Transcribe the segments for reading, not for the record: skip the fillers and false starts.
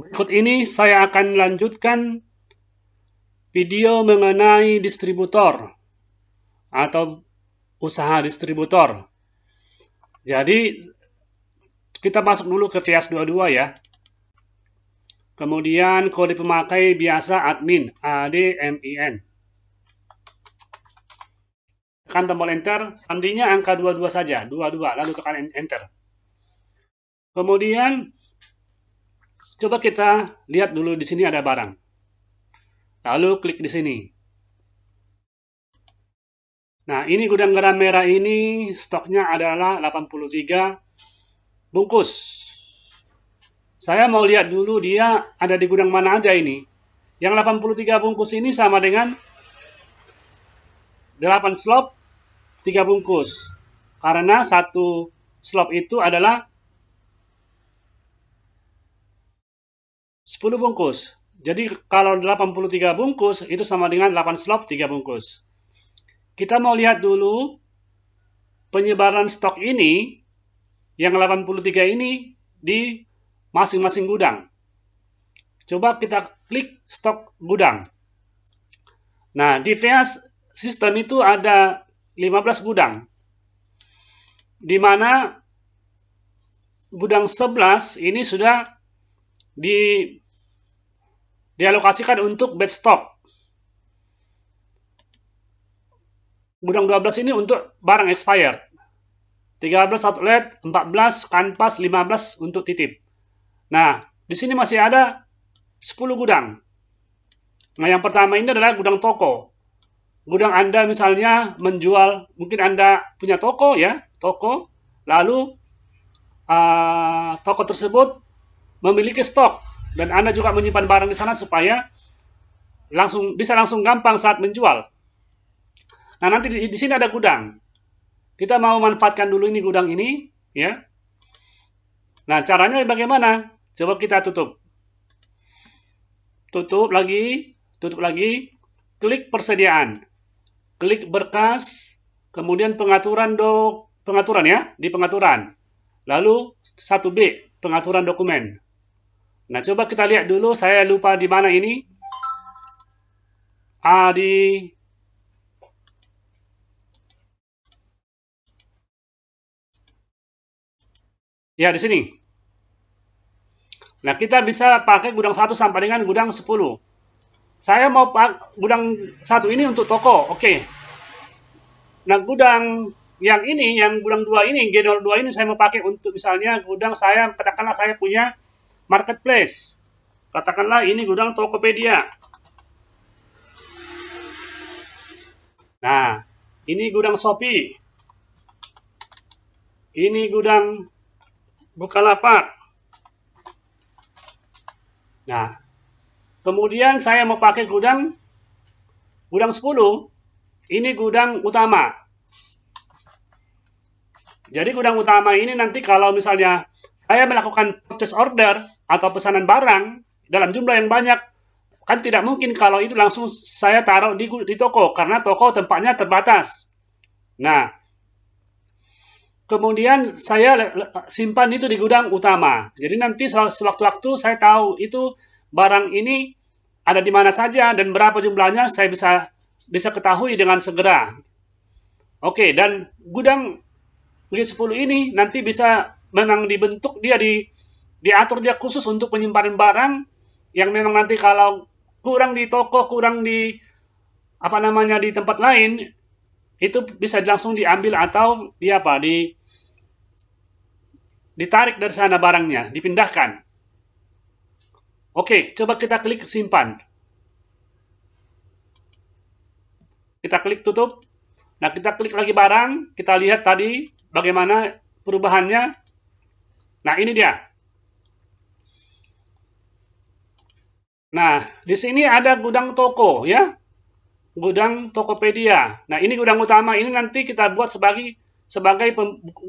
Berikut ini saya akan lanjutkan video mengenai distributor atau usaha distributor. Jadi kita masuk dulu ke VS22 ya. Kemudian kode pemakai biasa admin, ADMIN. Tekan tombol enter, sandinya angka 22 saja, 22, lalu tekan enter. Kemudian coba kita lihat dulu di sini ada barang. Lalu klik di sini. Nah, ini gudang garam merah ini stoknya adalah 83 bungkus. Saya mau lihat dulu dia ada di gudang mana aja ini. Yang 83 bungkus ini sama dengan 8 slop 3 bungkus. Karena satu slop itu adalah 10 bungkus. Jadi kalau 83 bungkus itu sama dengan 8 slop 3 bungkus. Kita mau lihat dulu penyebaran stok ini yang 83 ini di masing-masing gudang. Coba kita klik stok gudang. Nah, di VS sistem itu ada 15 gudang. Di mana gudang 11 ini sudah dialokasikan untuk batch stock. Gudang 12 ini untuk barang expired. 13 outlet, 14 kanvas, 15 untuk titip. Nah, di sini masih ada 10 gudang. Nah, yang pertama ini adalah gudang toko. Gudang Anda misalnya menjual, mungkin Anda punya toko ya, toko, lalu toko tersebut memiliki stok dan Anda juga menyimpan barang di sana supaya bisa langsung gampang saat menjual. Nah, nanti di sini ada gudang. Kita mau manfaatkan dulu ini gudang ini, ya. Nah, caranya bagaimana? Coba kita tutup. Tutup lagi, klik persediaan. Klik berkas, kemudian pengaturan ya, di pengaturan. Lalu 1B, pengaturan dokumen. Nah, coba kita lihat dulu, saya lupa di mana ini. Ya, di sini. Nah, kita bisa pakai gudang 1 sampai dengan gudang 10. Saya mau gudang 1 ini untuk toko, oke. Nah, gudang yang ini, yang gudang 2 ini, G02 ini saya mau pakai untuk misalnya gudang saya, katakanlah saya punya marketplace. Katakanlah ini gudang Tokopedia. Nah, ini gudang Shopee. Ini gudang Bukalapak. Nah, kemudian saya mau pakai gudang 10. Ini gudang utama. Jadi gudang utama ini nanti kalau misalnya saya melakukan purchase order atau pesanan barang dalam jumlah yang banyak, kan tidak mungkin kalau itu langsung saya taruh di toko, karena toko tempatnya terbatas. Nah, kemudian saya simpan itu di gudang utama. Jadi nanti sewaktu-waktu saya tahu itu barang ini ada di mana saja dan berapa jumlahnya, saya bisa ketahui dengan segera. Oke, dan gudang G10 ini nanti bisa memang dibentuk, diatur dia khusus untuk penyimpanan barang yang memang nanti kalau kurang di toko, kurang di di tempat lain, itu bisa langsung diambil atau ditarik dari sana barangnya, dipindahkan. Oke, coba kita klik simpan. Kita klik tutup. Nah, kita klik lagi barang, kita lihat tadi bagaimana perubahannya. Nah, ini dia. Nah, di sini ada gudang toko ya. Gudang Tokopedia. Nah, ini gudang utama, ini nanti kita buat sebagai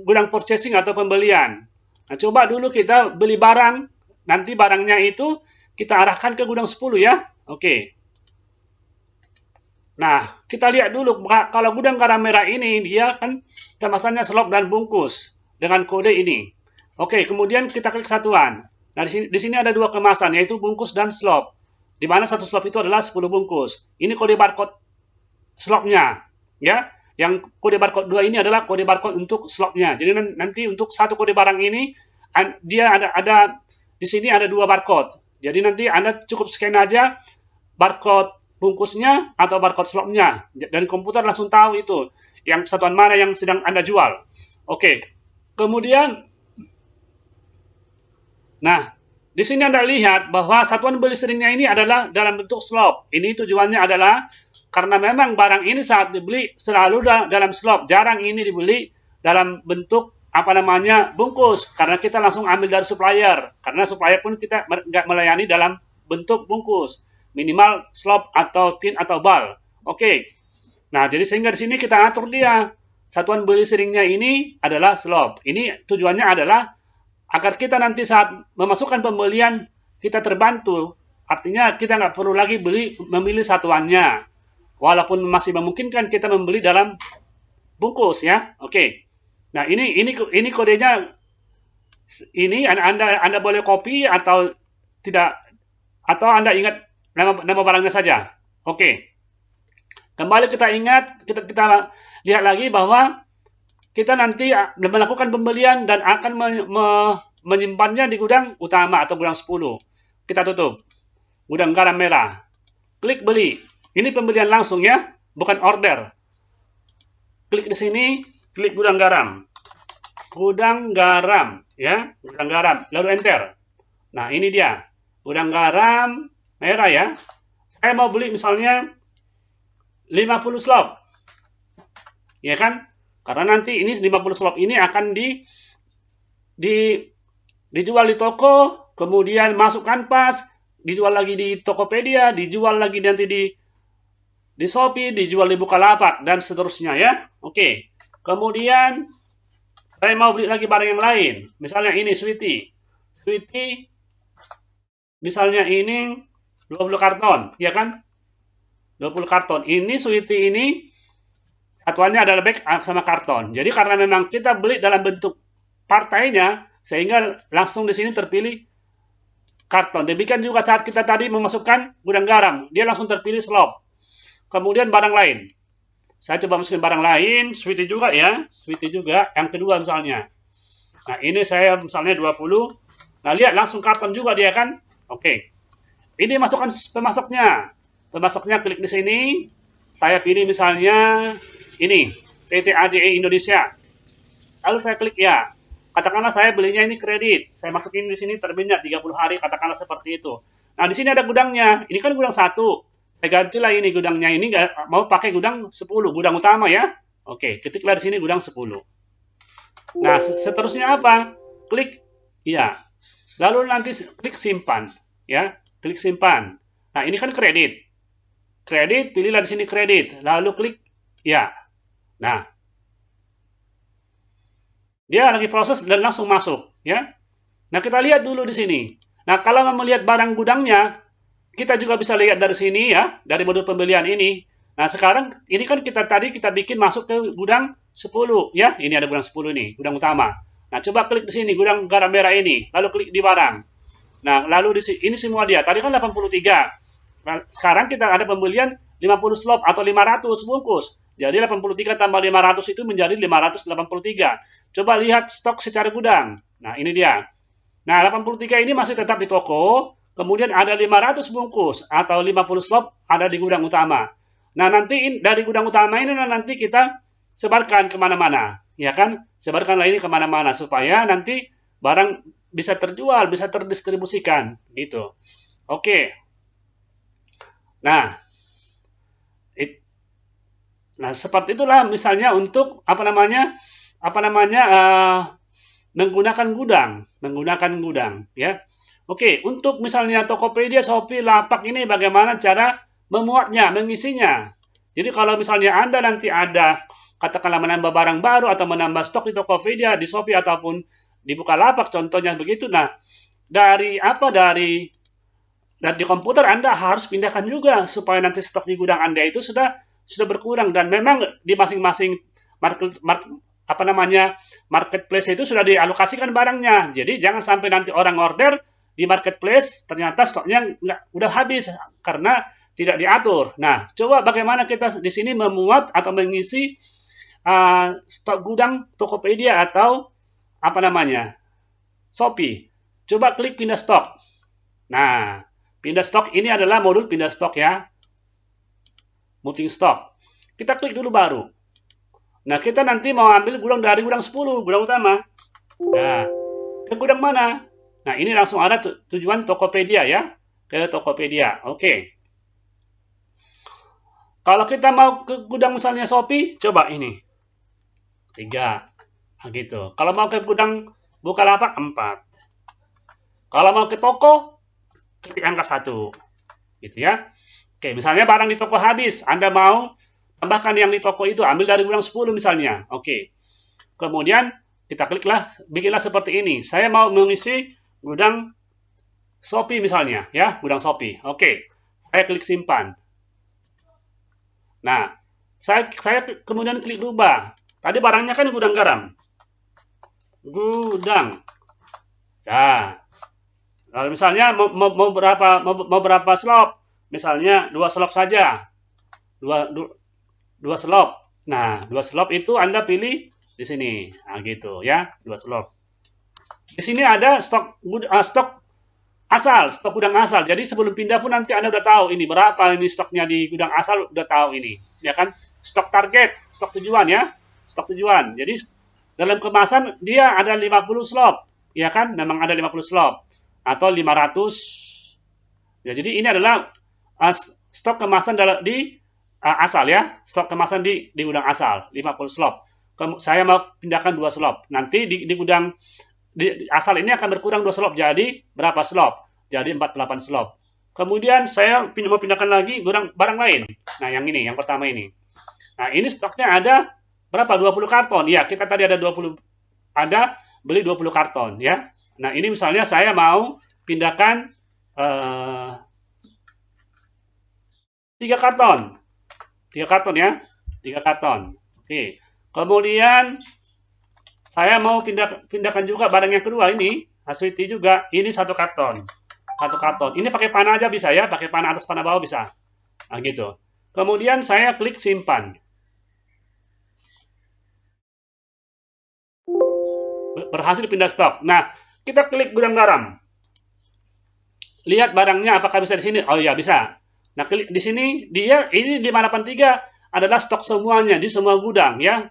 gudang purchasing atau pembelian. Nah, coba dulu kita beli barang, nanti barangnya itu kita arahkan ke gudang 10 ya. Oke. Nah, kita lihat dulu, kalau gudang garam merah ini, dia kan kemasannya slop dan bungkus dengan kode ini. Oke, kemudian kita klik satuan. Nah, di sini ada dua kemasan, yaitu bungkus dan slop. Di mana satu slop itu adalah 10 bungkus. Ini kode barcode slopnya, ya. Yang kode barcode 2 ini adalah kode barcode untuk slopnya. Jadi nanti untuk satu kode barang ini dia ada di sini ada dua barcode. Jadi nanti Anda cukup scan aja barcode bungkusnya atau barcode slopnya, dan komputer langsung tahu itu yang satuan mana yang sedang Anda jual. Oke. Kemudian, nah, di sini Anda lihat bahwa satuan beli seringnya ini adalah dalam bentuk slop. Ini tujuannya adalah karena memang barang ini saat dibeli selalu dalam slop. Jarang ini dibeli dalam bentuk bungkus. Karena kita langsung ambil dari supplier. Karena supplier pun kita nggak melayani dalam bentuk bungkus. Minimal slop atau tin atau bal. Oke. Nah, jadi sehingga di sini kita atur dia. Satuan beli seringnya ini adalah slop. Ini tujuannya adalah agar kita nanti saat memasukkan pembelian kita terbantu, artinya kita nggak perlu lagi memilih satuannya, walaupun masih memungkinkan kita membeli dalam bungkus ya. Oke. Nah, ini kodenya, ini Anda boleh copy atau tidak, atau Anda ingat nama barangnya saja. Oke. Kembali kita ingat, kita lihat lagi bahwa kita nanti melakukan pembelian dan akan menyimpannya di gudang utama atau gudang 10. Kita tutup. Gudang garam merah. Klik beli. Ini pembelian langsung ya, bukan order. Klik di sini, klik gudang garam. Gudang garam, ya, gudang garam. Lalu enter. Nah, ini dia. Gudang garam merah ya. Saya mau beli misalnya 50 slop. Ya kan? Karena nanti ini 50 slop ini akan dijual di toko, kemudian masuk kanvas, dijual lagi di Tokopedia, dijual lagi nanti di Shopee, dijual di Bukalapak, dan seterusnya ya. Oke. Kemudian saya mau beli lagi barang yang lain. Misalnya ini Sweety. Sweety misalnya ini 20 karton, ya kan? 20 karton. Ini Sweety ini satuannya adalah bag sama karton. Jadi karena memang kita beli dalam bentuk partainya, sehingga langsung di sini terpilih karton. Demikian juga saat kita tadi memasukkan gudang garam, dia langsung terpilih slop. Kemudian barang lain. Saya coba masukin barang lain, Sweety juga ya, Sweety juga, yang kedua misalnya. Nah, ini saya misalnya 20. Nah, lihat langsung karton juga dia kan? Oke. Ini masukkan pemasoknya. Pemasoknya klik di sini. Saya pilih misalnya ini, PT AJE Indonesia. Lalu saya klik ya. Katakanlah saya belinya ini kredit. Saya masukin di sini terbitnya 30 hari, katakanlah seperti itu. Nah, di sini ada gudangnya. Ini kan gudang 1. Saya gantilah ini gudangnya, ini mau pakai gudang 10, gudang utama ya. Oke, ketiklah di sini gudang 10. Nah, seterusnya apa? Klik ya. Lalu nanti klik simpan ya. Klik simpan. Nah, ini kan kredit. Kredit, pilihlah di sini kredit. Lalu klik ya. Nah, dia lagi proses dan langsung masuk ya. Nah, kita lihat dulu di sini. Nah, kalau mau melihat barang gudangnya, kita juga bisa lihat dari sini ya, dari modul pembelian ini. Nah, sekarang ini kan kita bikin masuk ke gudang 10 ya. Ini ada gudang 10 nih, gudang utama. Nah, coba klik di sini gudang garam merah ini, lalu klik di barang. Nah, lalu di sini ini semua dia. Tadi kan 83. Nah, sekarang kita ada pembelian 50 slop atau 500 bungkus. Jadi 83 tambah 500 itu menjadi 583. Coba lihat stok secara gudang. Nah, ini dia. Nah, 83 ini masih tetap di toko. Kemudian ada 500 bungkus atau 50 slop ada di gudang utama. Nah, nanti dari gudang utama ini nanti kita sebarkan kemana-mana. Ya kan? Sebarkanlah ini kemana-mana supaya nanti barang bisa terjual, bisa terdistribusikan. Gitu. Oke. Nah, seperti itulah misalnya untuk menggunakan gudang ya. Oke, untuk misalnya Tokopedia, Shopee, Lapak ini bagaimana cara memuatnya, mengisinya. Jadi kalau misalnya Anda nanti ada katakanlah menambah barang baru atau menambah stok di Tokopedia, di Shopee ataupun di Bukalapak contohnya begitu. Nah, dari komputer Anda harus pindahkan juga supaya nanti stok di gudang Anda itu sudah berkurang, dan memang di masing-masing marketplace itu sudah dialokasikan barangnya. Jadi jangan sampai nanti orang order di marketplace ternyata stoknya udah habis karena tidak diatur. Nah, coba bagaimana kita di sini memuat atau mengisi stok gudang Tokopedia atau apa namanya Shopee. Coba klik pindah stok. Nah, pindah stok ini adalah modul pindah stok ya. Moving stock. Kita klik dulu baru. Nah, kita nanti mau ambil gudang dari gudang 10, gudang utama. Nah, ke gudang mana? Nah, ini langsung ada tujuan Tokopedia ya. Ke Tokopedia. Oke. Kalau kita mau ke gudang misalnya Shopee, coba ini. 3. Nah, gitu. Kalau mau ke gudang Bukalapak, 4. Kalau mau ke toko, ketik angka 1. Gitu ya. Oke, misalnya barang di toko habis. Anda mau tambahkan yang di toko itu, ambil dari gudang 10 misalnya. Oke. Kemudian kita kliklah, bikinlah seperti ini. Saya mau mengisi gudang Shopee misalnya, ya, gudang Shopee. Oke, saya klik simpan. Nah, saya kemudian klik rubah. Tadi barangnya kan gudang garam. Gudang. Nah, lalu misalnya mau berapa slop? Misalnya 2 slop saja. 2 slop. Nah, 2 slop itu Anda pilih di sini. Nah, gitu ya, 2 slop. Di sini ada stok asal, stok gudang asal. Jadi sebelum pindah pun nanti Anda udah tahu ini berapa ini stoknya di gudang asal, udah tahu ini. Ya kan? Stok target, stok tujuan ya. Stok tujuan. Jadi dalam kemasan dia ada 50 slop. Ya kan? Memang ada 50 slop atau 500. Ya, jadi ini adalah stok kemasan di asal ya. Stok kemasan di gudang asal 50 slop. Saya mau pindahkan 2 slop. Nanti di gudang di asal ini akan berkurang 2 slop, jadi berapa slop? Jadi 48 slop. Kemudian saya mau pindahkan lagi gudang barang lain. Nah, yang ini, yang pertama ini. Nah, ini stoknya ada berapa? 20 karton. Ya, kita tadi ada beli 20 karton ya. Nah, ini misalnya saya mau pindahkan 3 karton. 3 karton ya. 3 karton. Oke. Kemudian saya mau pindahkan juga barang yang kedua ini, Sweety juga, ini 1 karton. 1 karton. Ini pakai panah aja bisa ya, pakai panah atas panah bawah bisa. Nah, gitu. Kemudian saya klik simpan. Berhasil pindah stok. Nah, kita klik gudang garam. Lihat barangnya apakah bisa di sini? Oh iya, bisa. Nah, klik di sini ini 583 adalah stok semuanya di semua gudang ya.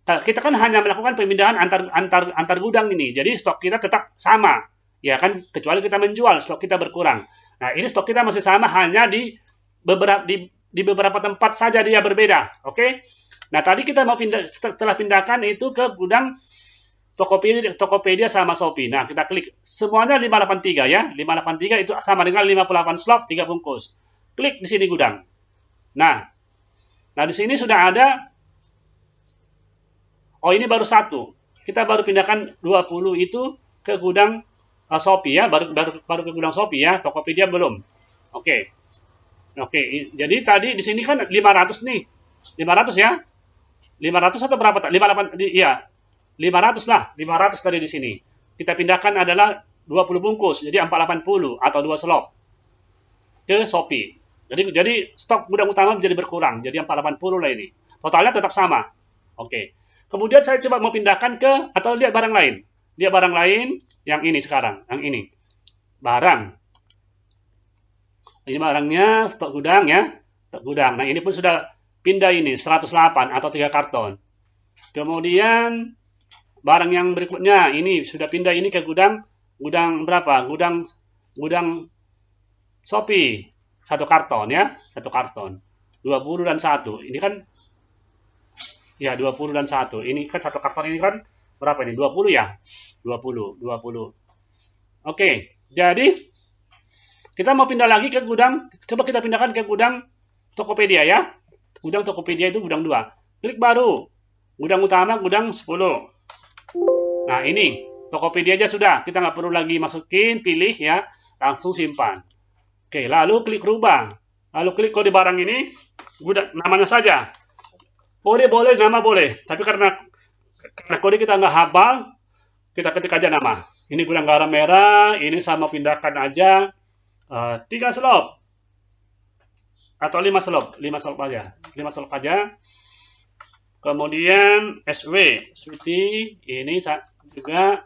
Kita kan hanya melakukan pemindahan antar gudang ini. Jadi stok kita tetap sama. Ya kan, kecuali kita menjual, stok kita berkurang. Nah, ini stok kita masih sama, hanya di beberapa tempat saja dia berbeda. Oke? Nah, tadi kita mau setelah pindahkan itu ke gudang Tokopedia sama Shopee. Nah, kita klik semuanya 583 ya. 583 itu sama dengan 58 slot 3 bungkus. Klik di sini gudang. Nah, di sini sudah ada. Oh, ini baru 1. Kita baru pindahkan 20 itu ke gudang Shopee ya, baru ke gudang Shopee ya, Tokopedia belum. Oke. Jadi tadi di sini kan 500 nih. 500 ya. 500 atau berapa? 58 iya. 500 lah, 500 tadi di sini. Kita pindahkan adalah 20 bungkus, jadi 480 atau 2 slot ke Shopee. Jadi stok gudang utama menjadi berkurang, jadi 480 lah ini. Totalnya tetap sama. Oke. Kemudian saya coba mau pindahkan atau lihat barang lain. Lihat barang lain yang ini sekarang, yang ini. Barang. Ini barangnya stok gudang ya. Stok gudang. Nah, ini pun sudah pindah ini 108 atau 3 karton. Kemudian barang yang berikutnya ini sudah pindah ini ke gudang berapa? Gudang Shopee. 1 karton ya, 1 karton. 20 dan 1. Ini kan ya 20 dan 1. Ini kan 1 karton ini kan berapa ini? 20 ya? 20. Oke, jadi kita mau pindah lagi ke gudang, coba kita pindahkan ke gudang Tokopedia ya. Gudang Tokopedia itu gudang 2. Klik baru. Gudang utama, gudang 10. Nah, ini Tokopedia aja sudah. Kita nggak perlu lagi masukin, pilih ya. Langsung simpan. Oke, lalu klik rubah. Lalu klik kode barang ini, namanya saja. Kode nama boleh. Tapi karena kode kita nggak hafal, kita ketik aja nama. Ini gudang garam merah, ini sama pindahkan aja 3 slop atau 5 slop, 5 slop aja, 5 slop aja. Kemudian SW, Sweety, ini juga,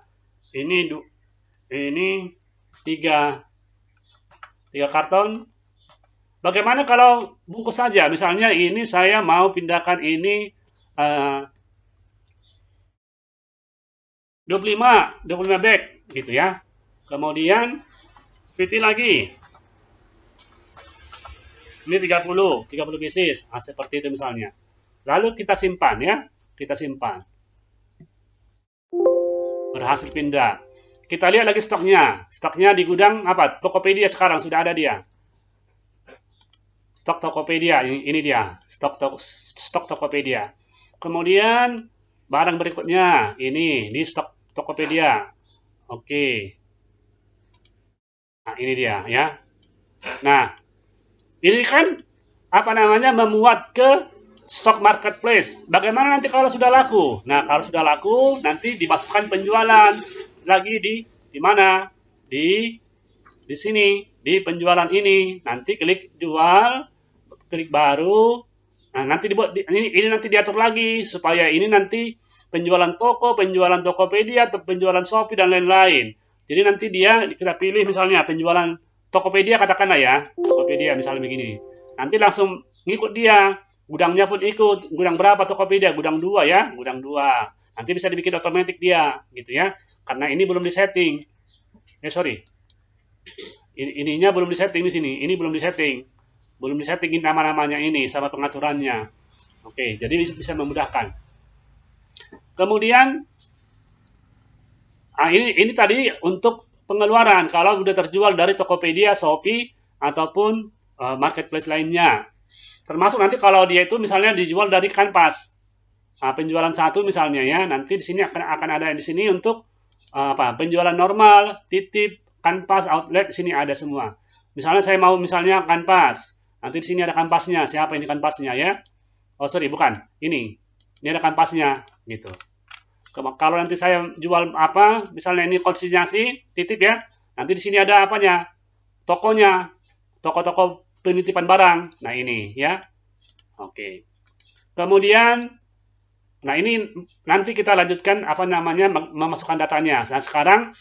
ini 3 karton. Bagaimana kalau bungkus saja? Misalnya ini saya mau pindahkan ini 25 bag gitu ya. Kemudian PT lagi. Ini 30 pieces. Nah, seperti itu misalnya. Lalu kita simpan ya. Kita simpan. Berhasil pindah. Kita lihat lagi stoknya. Stoknya di gudang apa? Tokopedia sekarang sudah ada dia. Stok Tokopedia, ini dia. Stok Tokopedia. Kemudian barang berikutnya ini di stok Tokopedia. Oke. Nah, ini dia ya. Nah, ini kan apa namanya memuat ke stok marketplace. Bagaimana nanti kalau sudah laku? Nah, kalau sudah laku nanti dimasukkan penjualan lagi di mana? Di sini, di penjualan ini. Nanti klik jual, klik baru. Nah, nanti dibuat ini nanti diatur lagi supaya ini nanti penjualan toko, penjualan Tokopedia, atau penjualan Shopee dan lain-lain. Jadi nanti kita pilih misalnya penjualan Tokopedia katakanlah ya, Tokopedia misalnya begini. Nanti langsung ngikut dia, gudangnya pun ikut. Gudang berapa Tokopedia? Gudang 2 ya, gudang 2. Nanti bisa dibikin otomatis dia, gitu ya. Karena ini belum disetting. Sorry. Ininya belum disetting di sini. Ini belum disetting. Belum disetting nama-namanya ini sama pengaturannya. Oke, jadi bisa memudahkan. Kemudian ini tadi untuk pengeluaran kalau sudah terjual dari Tokopedia, Shopee ataupun marketplace lainnya. Termasuk nanti kalau dia itu misalnya dijual dari Kanpas. Penjualan 1 misalnya ya, nanti di sini akan ada di sini untuk penjualan normal, titip, Kanpas, outlet, di sini ada semua. Misalnya saya mau misalnya Kanpas. Nanti di sini ada kanvasnya. Siapa ini kanvasnya ya? Oh sorry, bukan. Ini ada kanvasnya gitu. Kalau nanti saya jual apa, misalnya ini konsinyasi, titip ya. Nanti di sini ada apanya? Tokonya, toko-toko penitipan barang. Nah ini ya. Oke. Kemudian, nah ini nanti kita lanjutkan apa namanya memasukkan datanya. Nah sekarang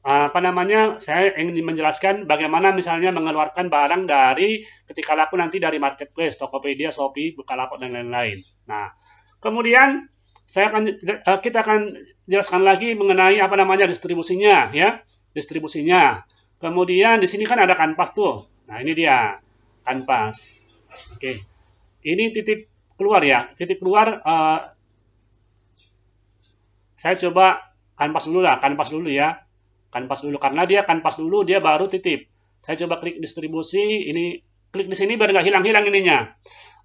apa namanya saya ingin menjelaskan bagaimana misalnya mengeluarkan barang dari ketika laku nanti dari marketplace, Tokopedia, Shopee, Bukalapak dan lain-lain. Nah, kemudian kita akan jelaskan lagi mengenai apa namanya distribusinya ya, distribusinya. Kemudian di sini kan ada kanvas tuh. Nah, ini dia kanvas. Oke. Ini titip keluar ya, titip keluar saya coba kanvas dulu lah, kanvas dulu ya. Kanvas dulu karena dia kanvas dulu dia baru titip. Saya coba klik distribusi, ini klik di sini biar nggak hilang-hilang ininya.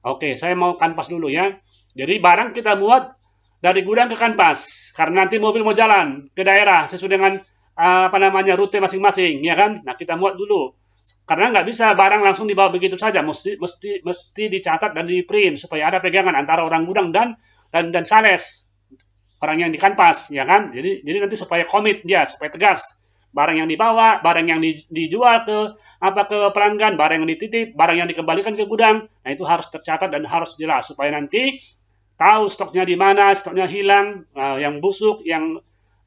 Oke, saya mau kanvas dulu ya. Jadi barang kita muat dari gudang ke kanvas karena nanti mobil mau jalan ke daerah sesuai dengan apa namanya rute masing-masing ya kan. Nah, kita muat dulu. Karena nggak bisa barang langsung dibawa begitu saja, mesti dicatat dan di print supaya ada pegangan antara orang gudang dan sales. Orang yang di kanvas ya kan, jadi nanti supaya komit dia, supaya tegas barang yang dibawa, barang yang dijual ke pelanggan, barang yang dititip, barang yang dikembalikan ke gudang, nah itu harus tercatat dan harus jelas supaya nanti tahu stoknya di mana, stoknya hilang, yang busuk, yang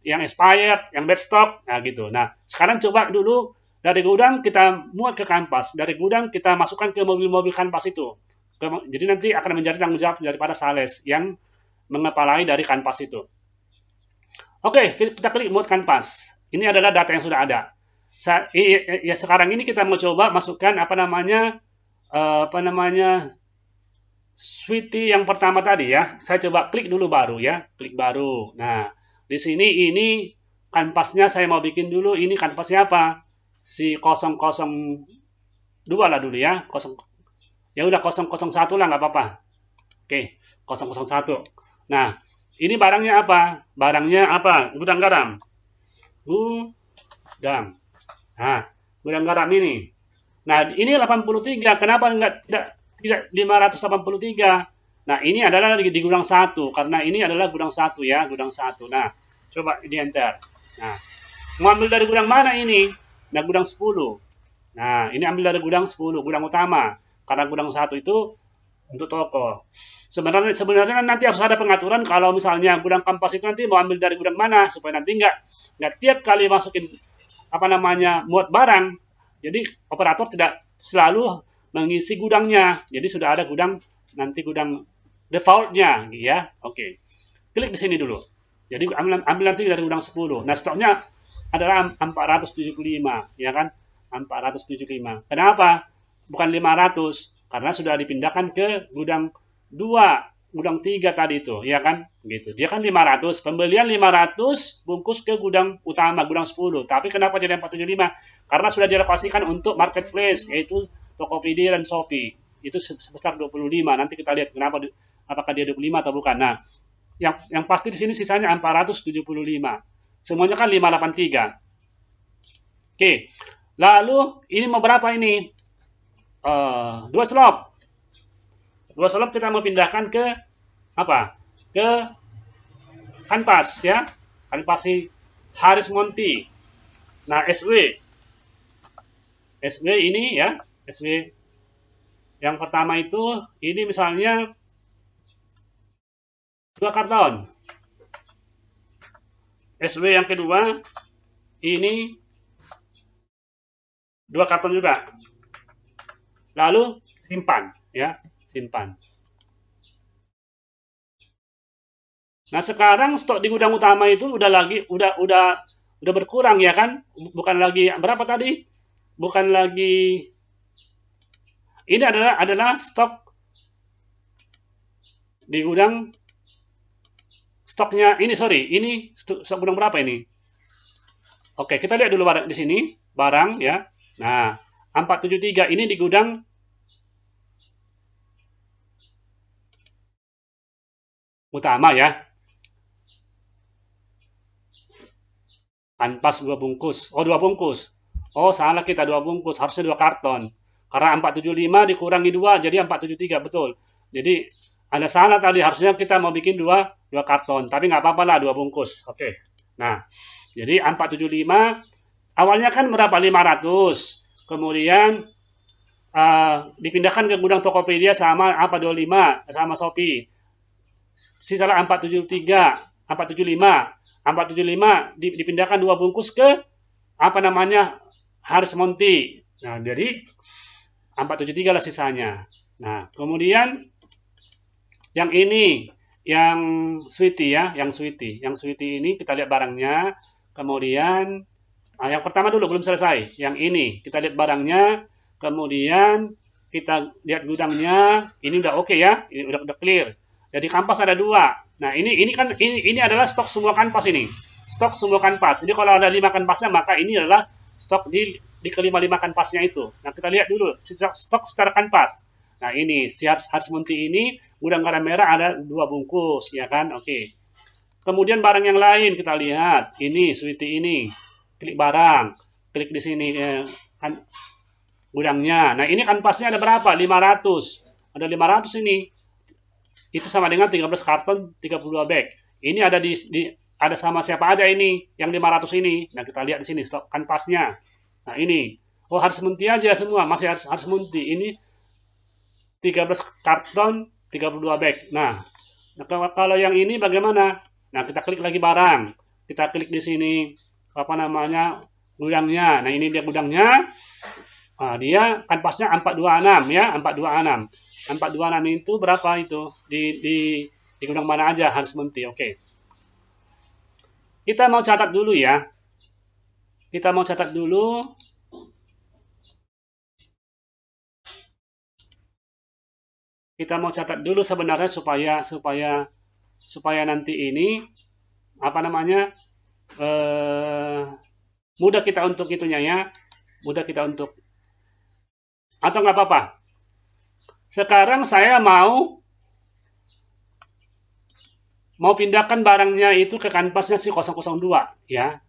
expired, yang bad stock, nah gitu. Nah sekarang coba dulu dari gudang kita muat ke kanvas, dari gudang kita masukkan ke mobil-mobil kanvas itu, jadi nanti akan menjadi tanggung jawab daripada sales yang mengepalai dari kanvas itu. Oke, kita klik muat kanvas. Ini adalah data yang sudah ada. Sekarang ini kita mau coba masukkan apa namanya Sweety yang pertama tadi ya. Saya coba klik dulu baru ya, klik baru. Nah, di sini ini kanvasnya saya mau bikin dulu. Ini kanvasnya apa? Si 002 lah dulu ya. Ya udah 001 lah nggak apa-apa. Oke, 001. Nah, ini barangnya apa? Barangnya apa? Gudang garam. Gudang. Nah, gudang garam ini. Nah, ini 83. Kenapa tidak 583? Nah, ini adalah di gudang 1 karena ini adalah gudang 1 ya, gudang 1. Nah, coba di enter. Nah, Mau ambil dari gudang mana ini? Nah, gudang 10. Nah, ini ambil dari gudang 10, gudang utama. Karena gudang 1 itu untuk toko. Sebenarnya nanti harus ada pengaturan kalau misalnya gudang kampas itu nanti mau ambil dari gudang mana supaya nanti nggak tiap kali masukin muat barang. Jadi operator tidak selalu mengisi gudangnya. Jadi sudah ada gudang defaultnya, ya. Oke. Klik di sini dulu. Jadi ambil nanti dari gudang 10. Nah, stoknya adalah 475, ya kan? 475. Kenapa? Bukan 500, karena sudah dipindahkan ke gudang 2, gudang 3 tadi itu, ya kan? Gitu. Dia kan 500, pembelian 500 bungkus ke gudang utama, gudang 10. Tapi kenapa jadi 475? Karena sudah direlokasikan untuk marketplace, yaitu Tokopedia dan Shopee. Itu sebesar 25. Nanti kita lihat kenapa, apakah dia 25 atau bukan. Nah, yang pasti di sini sisanya 475. Semuanya kan 583. Oke. Lalu ini mau berapa ini? 2 slot. 2 slot kita mau pindahkan ke apa? Ke kanvas, ya. Kanvas Harris Monty. Nah, SW ini, ya. SW yang pertama itu ini misalnya 2 karton. SW yang kedua ini 2 karton juga. Lalu simpan, ya, simpan. Nah, sekarang stok di gudang utama itu udah berkurang, ya kan? Bukan lagi berapa tadi? Bukan lagi, ini adalah stok di gudang. Stoknya ini stok gudang berapa ini? Oke, kita lihat dulu barang di sini, barang, ya. Nah, 473 ini di gudang utama, ya. Kanvas 2 bungkus. Oh, 2 bungkus. Oh, salah kita 2 bungkus, harusnya 2 karton. Karena 475 dikurangi 2 jadi 473, betul. Jadi ada salah tadi, harusnya kita mau bikin 2 karton, tapi nggak apa-apa lah 2 bungkus. Oke. Nah, jadi 475 awalnya kan berapa? 500. Kemudian dipindahkan ke gudang Tokopedia sama 25 sama Shopee. Sisa 475 dipindahkan 2 bungkus ke Harris Monty. Nah, jadi 473 lah sisanya. Nah, kemudian yang ini, yang Sweetie, ya, yang Sweetie ini kita lihat barangnya. Kemudian yang pertama dulu belum selesai. Yang ini kita lihat barangnya, kemudian kita lihat gudangnya. Ini udah oke, ya, ini udah clear. Jadi kanvas ada 2. Nah, ini adalah stok semua kanvas ini. Stok semua kanvas. Jadi kalau ada 5 kanvasnya, maka ini adalah stok di kelima-lima kanvasnya itu. Nah, kita lihat dulu stok secara kanvas. Nah, ini si Harris Monty ini gudang garam merah ada 2 bungkus, ya kan? Oke. Kemudian barang yang lain kita lihat. Ini Sweetie ini. Klik barang, klik di sini kan gudangnya. Nah, ini kanvasnya ada berapa? 500. Ada 500 ini. Itu sama dengan 13 karton, 32 bag. Ini ada sama siapa aja ini yang 500 ini. Nah, kita lihat di sini stok kanvasnya. Nah, ini. Oh, Harris Monty aja semua, masih Harris Monty. Ini 13 karton, 32 bag. Nah, kalau yang ini bagaimana? Nah, kita klik lagi barang. Kita klik di sini gudangnya. Nah, ini dia gudangnya. Nah, dia kanvasnya 426, ya, 426. 426 itu berapa itu? Di gudang mana aja Harris Monty. Oke. Kita mau catat dulu, ya. Kita mau catat dulu. Kita mau catat dulu sebenarnya supaya nanti ini mudah kita untuk itunya, ya, mudah kita untuk, atau nggak apa-apa. Sekarang saya mau pindahkan barangnya itu ke kanvasnya si 002, ya.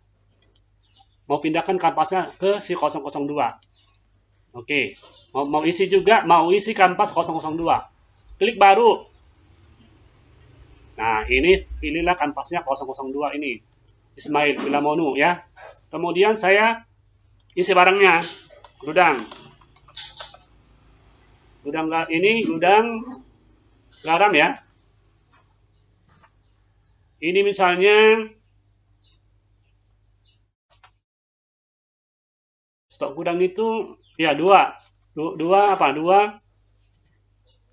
Mau pindahkan kanvasnya ke si 002. Oke. Mau isi kanvas 002. Klik baru. Nah, ini pilihlah kanvasnya 002 ini. Ismail Filamonu, ya. Kemudian saya isi barangnya, gudang. Gudang garam ya. Ini misalnya stok gudang itu ya dua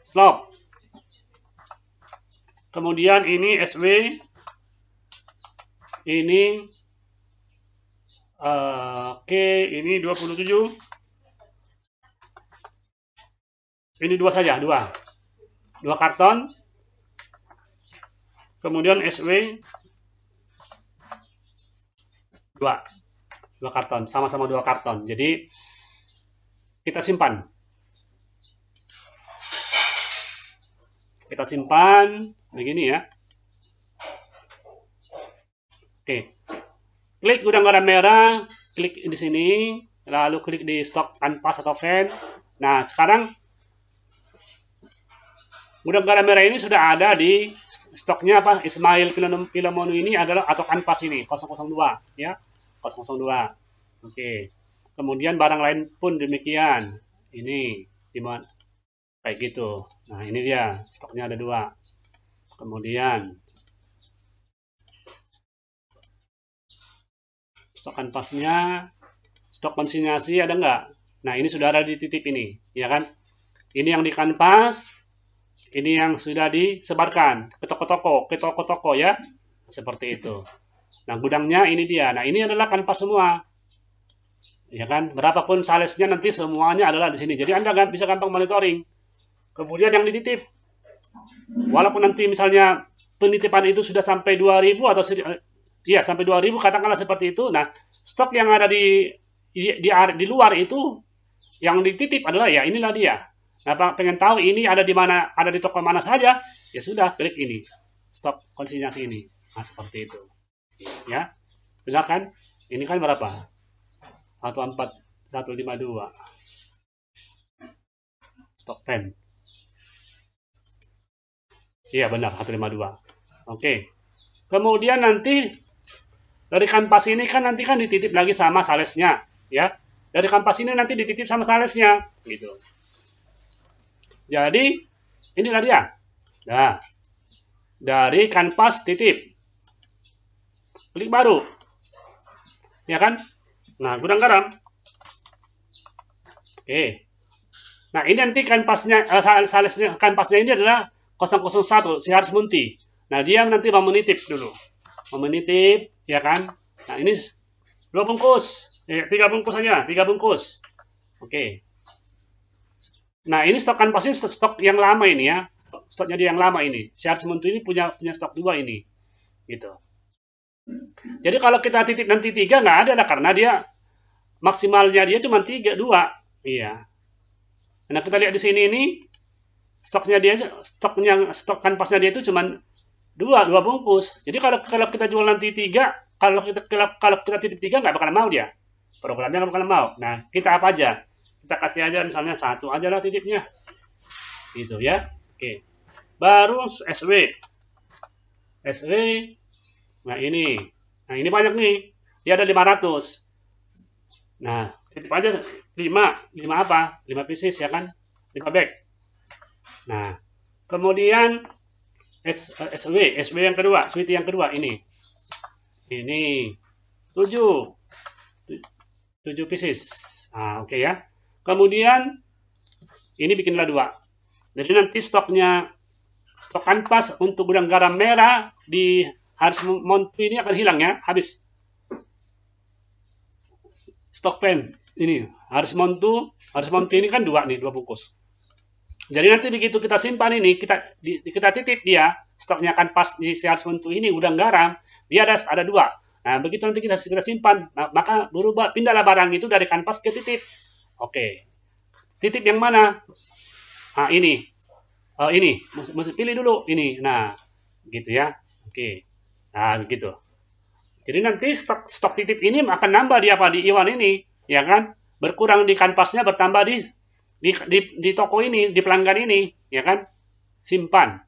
slop. Kemudian ini SW, ini oke, ini 27. Ini dua saja, dua karton. Kemudian SW dua karton, sama-sama 2 karton. Jadi kita simpan. Kita simpan begini ya. Oke. Klik gudang garam merah, klik di sini, lalu klik di stok kanvas atau fan. Nah, sekarang gudang garam merah ini sudah ada di stoknya apa? Ismail Filomonu ini adalah atau kanvas ini 002 ya. 002. Oke. Kemudian barang lain pun demikian. Ini gimana? Kayak gitu. Nah, ini dia. Stoknya ada 2. Kemudian stok kanvasnya, stok konsinyasi ada nggak? Nah, ini sudah ada di titip ini, ya kan? Ini yang di kanvas, ini yang sudah disebarkan ke toko-toko ya. Seperti itu. Nah, gudangnya ini dia. Nah, ini adalah kanvas semua. Ya kan? Berapapun salesnya nanti semuanya adalah di sini. Jadi Anda bisa gampang monitoring. Kemudian yang dititip. Walaupun nanti misalnya penitipan itu sudah sampai 2000 atau ya sampai 2000 katakanlah seperti itu. Nah, stok yang ada di luar itu yang dititip adalah ya inilah dia. Nah, pengen tahu ini ada di mana, ada di toko mana saja, ya sudah klik ini. Stok konsinyasi ini. Nah, seperti itu. Ya. Benar kan? Ini kan berapa? 14152. Stok pen. Iya, benar 152. Oke. Kemudian nanti dari kanvas ini kan nanti kan dititip lagi sama salesnya, ya. Dari kanvas ini nanti dititip sama salesnya, gitu. Jadi inilah dia. Nah, dari kanvas titip, klik baru, ya kan? Nah, gudang garam. Oke. Nah, ini nanti kanvasnya, salesnya kanvasnya ini adalah 001 si Haris Munti. Nah, dia nanti mau menitip dulu. Mau menitip, ya kan? Nah, ini 2 bungkus. 3 bungkus saja, 3 bungkus. Oke. Nah, ini stok kanvasnya stok yang lama ini ya. Stoknya dia yang lama ini. Si Haris Munti ini punya stok 2 ini. Gitu. Jadi kalau kita titip nanti 3 nggak ada lah karena dia maksimalnya dia cuma 2. Iya. Nah, kita lihat di sini ini stok kanvasnya dia itu cuma 2 bungkus. Jadi kalau kita jual nanti 3, kalau kita titip 3 nggak bakal mau dia. Programnya nggak bakal mau. Nah, kita apa aja? Kita kasih aja misalnya 1 aja lah titipnya. Gitu ya. Oke. Baru SW. Nah, ini banyak nih. Dia ada 500. Nah, titip aja 5 apa? 5 pieces ya kan? 5 bag. Nah, kemudian SW yang kedua, sweetie yang kedua ini. Ini 7 pieces. Nah, oke ya. Kemudian ini bikinlah 2. Jadi nanti stok kanvas untuk gudang garam merah di Haris Munti ini akan hilang ya, habis. Stok pen ini Haris Munti ini kan 2 bungkus. Jadi nanti begitu kita simpan ini, kita titip dia, stoknya kanvas di Haris Munti ini gudang garam, dia ada 2. Nah, begitu nanti kita simpan, maka pindahlah barang itu dari kanvas ke titip. Oke. Titip yang mana? Nah, ini. Ini. Mesti pilih dulu ini. Nah, gitu ya. Oke. Nah, begitu. Jadi nanti stok titip ini akan nambah di Iwan ini, ya kan? Berkurang di kanvasnya, bertambah di toko ini, di pelanggan ini, ya kan? Simpan.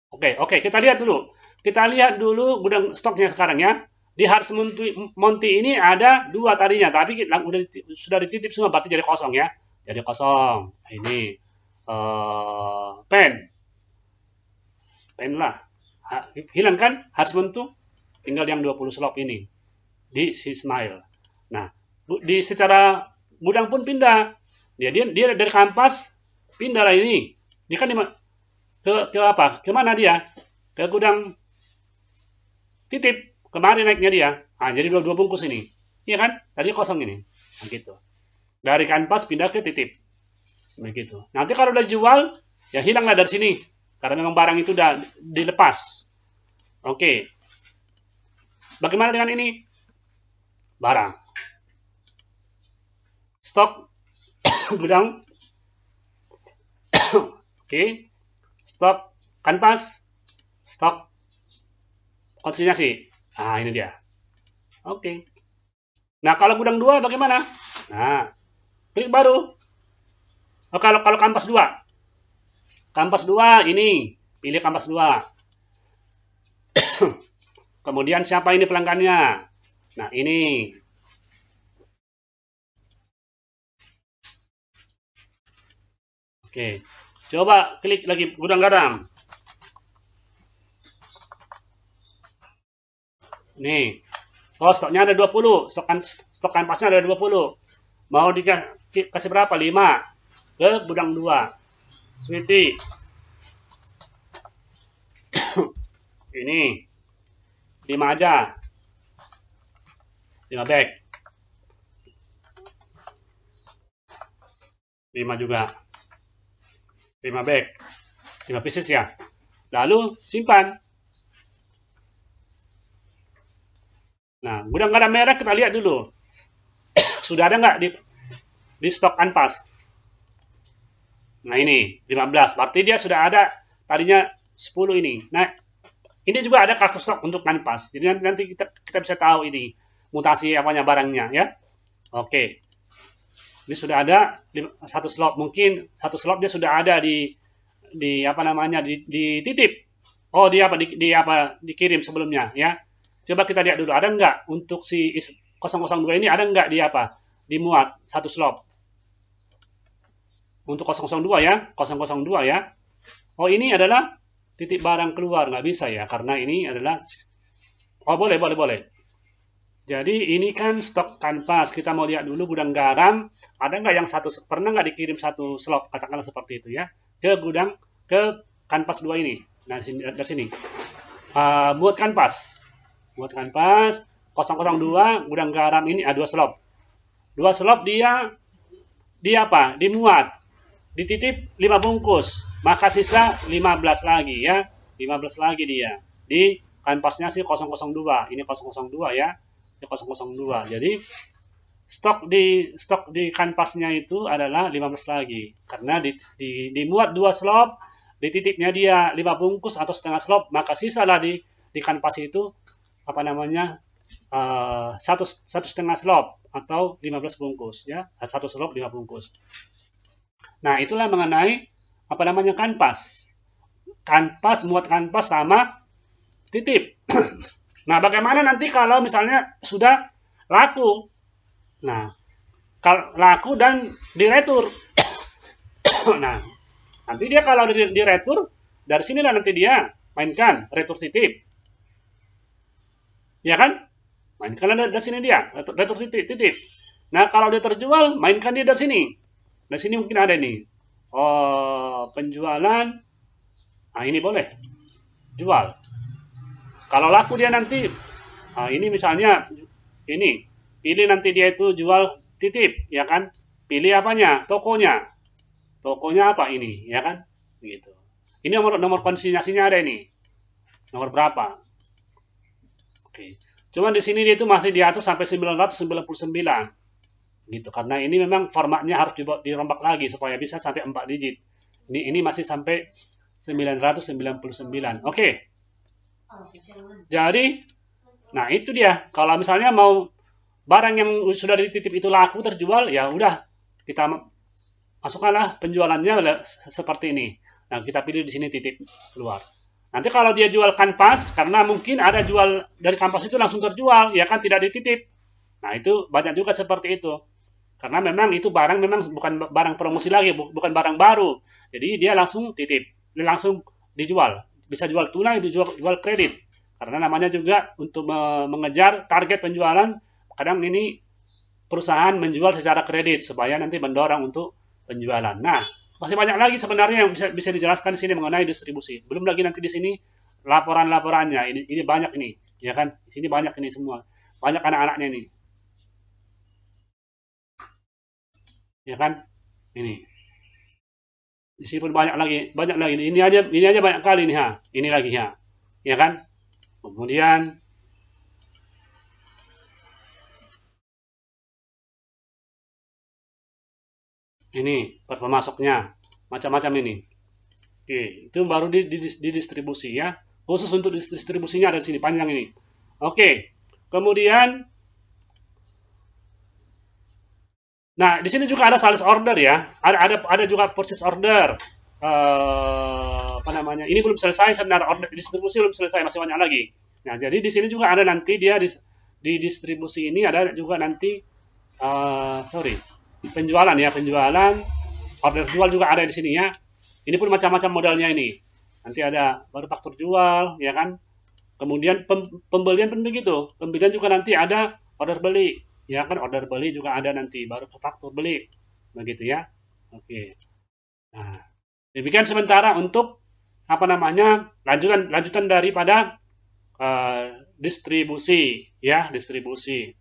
Oke, kita lihat dulu. kita lihat dulu gudang stoknya sekarang ya. Di Harsh Monty ini ada 2 tadinya, tapi sudah dititip semua, berarti jadi kosong ya. Jadi kosong. Ini pen lah. Hilang kan Harsh Monty, tinggal yang 20 slot ini di si Smile. Nah, di secara gudang pun pindah. Dia dari Kampas pindah lah ini. Dia kan ke apa? Kemana dia? Ke gudang titip. Kemarin naiknya dia. Nah, jadi 2 bungkus ini. Iya kan? Tadi kosong ini. Nah, gitu. Dari Kampas pindah ke titip. Begitu. Nanti kalau udah jual, ya hilanglah dari sini. Karena memang barang itu udah dilepas. Oke. Bagaimana dengan ini? Barang. Stok gudang. Oke. Stok kanvas. Stok konsinyasi. Nah, ini dia. Oke. Nah, kalau gudang 2 bagaimana? Nah, klik baru. Oh, kalau kanvas 2. Kanvas 2 ini. Pilih kanvas 2. Kemudian siapa ini pelanggannya? Nah, ini. Oke. Coba klik lagi gudang garam. Nih. Oh, stoknya ada 20. Stok kanvasnya ada 20. Mau dikasih berapa? 5. Ke gudang 2. Sweetie. Ini. 5 aja. 5 bag. 5 juga. 5 bag. 5 pieces ya. Lalu simpan. Nah, gudang garam merah kita lihat dulu. Sudah ada nggak di stok kanvas? Nah, ini 15. Berarti dia sudah ada tadinya 10 ini. Nah, ini juga ada kartu stok untuk kanvas. Jadi nanti kita bisa tahu ini mutasi apanya barangnya ya. Oke. Ini sudah ada 1 slot. Mungkin 1 slot dia sudah ada di apa namanya di titip. Oh, dikirim sebelumnya ya. Coba kita lihat dulu, ada nggak untuk si 002 ini, ada nggak dimuat 1 slot? Untuk 002 ya, 002 ya. Oh, ini adalah titip barang keluar, nggak bisa ya, karena ini adalah, oh boleh. Jadi ini kan stok kanvas, kita mau lihat dulu gudang garam, ada nggak yang pernah nggak dikirim 1 slot, katakanlah seperti itu ya, ke kanvas 2 ini. Nah, dari sini. Buat kanvas 002 gudang garam ini ada 2 slot. 2 slot dia apa? Dimuat. Dititip 5 bungkus. Maka sisa 15 lagi ya. 15 lagi dia. Di kanvasnya sih 002. Ini 002 ya. Ini 002. Jadi stok di kanvasnya itu adalah 15 lagi. Karena dimuat 2 slot, dititipnya dia 5 bungkus atau setengah slot, maka sisa lah di kanvas itu apa namanya 1,5 slot atau 15 bungkus ya, 1 slot 5 bungkus. Nah, itulah mengenai apa namanya kanvas muat kanvas sama titip. Nah, bagaimana nanti kalau misalnya sudah laku? Nah, kalau laku dan diretur. Nah, nanti dia kalau diretur, dari sinilah nanti dia mainkan retur titip. Ya kan? Mainkan dari sini dia, retur titip. Nah, kalau dia terjual, mainkan dia dari sini. Dari sini mungkin ada nih. Oh, penjualan. Nah, ini boleh. Jual. Kalau laku dia nanti, ini misalnya, ini. Pilih nanti dia itu jual titip, ya kan? Pilih apanya? Tokonya. Tokonya apa ini, ya kan? Gitu. Ini nomor konsinyasinya ada ini. Nomor berapa? Oke. Cuman di sini dia itu masih diatur sampai 999. Gitu. Karena ini memang formatnya harus dirombak lagi supaya bisa sampai 4 digit. Ini masih sampai 999. Oke. Jadi, nah itu dia. Kalau misalnya mau barang yang sudah dititip itu laku terjual, ya udah kita masukkanlah penjualannya seperti ini. Nah, kita pilih di sini titip keluar. Nanti kalau dia jual kanvas, karena mungkin ada jual dari kanvas itu langsung terjual, ya kan tidak dititip. Nah, itu banyak juga seperti itu. Karena memang itu barang memang bukan barang promosi lagi, bukan barang baru. Jadi dia langsung titip, dia langsung dijual. Bisa jual tunai, jual kredit. Karena namanya juga untuk mengejar target penjualan, kadang ini perusahaan menjual secara kredit supaya nanti mendorong untuk penjualan. Nah, masih banyak lagi sebenarnya yang bisa dijelaskan di sini mengenai distribusi. Belum lagi nanti di sini laporan-laporannya. Ini banyak ini, ya kan? Di sini banyak ini semua. Banyak anak-anaknya ini, ya kan? Ini. Di sini pun banyak lagi. Ini aja banyak kali nih, ha. Ini lagi, ha. Ya kan? Kemudian ini pemasoknya macam-macam ini. Oke, itu baru di distribusi ya. Khusus untuk distribusinya ada di sini panjang ini. Oke, kemudian, nah di sini juga ada sales order ya. Ada juga purchase order. Apa namanya? Ini belum selesai sebenarnya, order distribusi belum selesai, masih banyak lagi. Nah, jadi di sini juga ada nanti dia di distribusi ini ada juga nanti sorry, penjualan ya, penjualan, order jual juga ada di sini ya. Ini pun macam-macam modelnya ini. Nanti ada baru faktur jual, ya kan? Kemudian pembelian pun begitu. Pembelian juga nanti ada order beli, ya kan? Order beli juga ada nanti, baru ke faktur beli, begitu ya. Oke. Nah, demikian sementara untuk apa namanya lanjutan lanjutan daripada distribusi, ya distribusi.